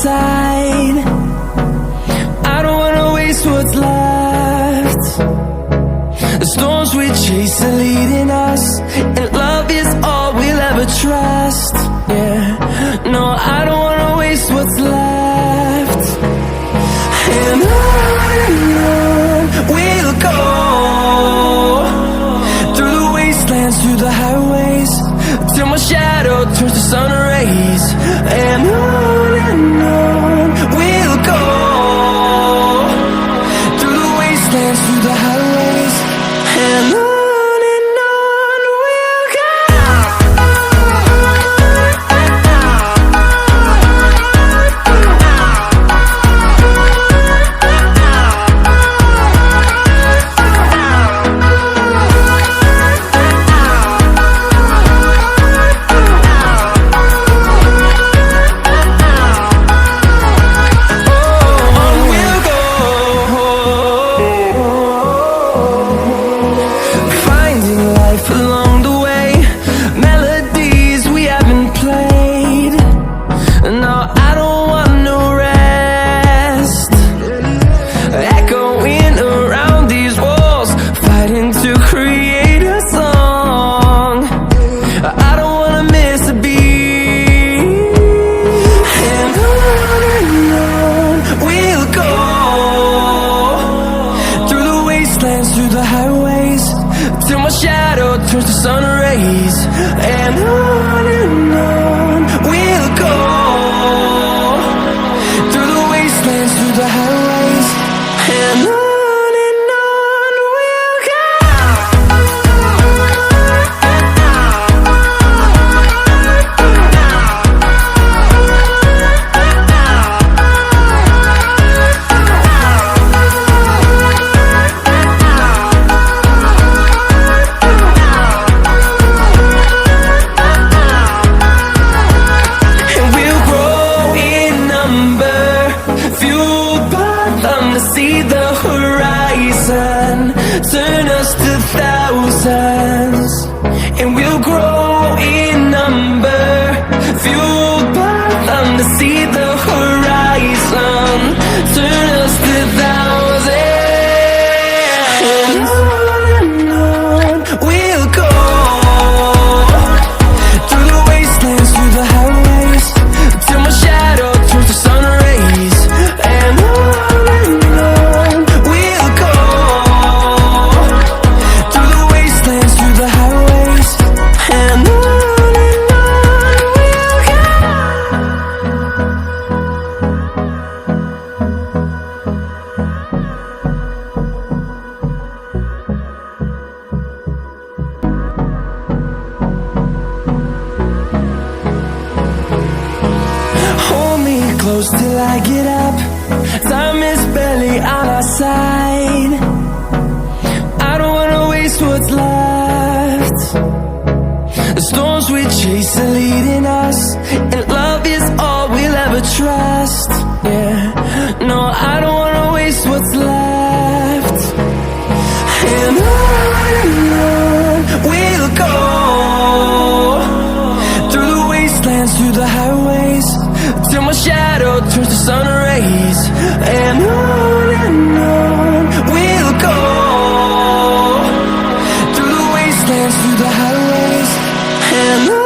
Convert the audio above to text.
side. I don't wanna waste what's left. The storms we chase are leading us, and love is all we'll ever trust. Yeah, no, I don't wanna waste what's left. And on we'll go, through the wastelands, through the highways, till my shadow turns to sun rays. And on we'll go, through the wastelands, through the highways, and on we'll go. Along the way, melodies we haven't played. No, I don't want no rest. Echoing around these walls, fighting to create a song. I don't wanna miss a beat. And on we'll go, through the wastelands, through the highways, till my shadow turns to sun rays. And on we'll go, through the wastelands, through the highways, and on we'll go. To see the horizon turn us to thousands, and we'll grow in number, fueled by them. To see the horizon turn us to thousands, and on we'll go, through the wastelands, through the highways, till my shadow turns to sun rays. And close till I get up, time is barely on our side. I don't wanna waste what's left. The storms we chase are leading us, and love is all we'll ever trust. Yeah, no, I don't wanna waste what's left. And on we'll go, through the wastelands, through the highways, till my shadow turns to sun rays. And on we'll go, through the wastelands, through the highways, and on.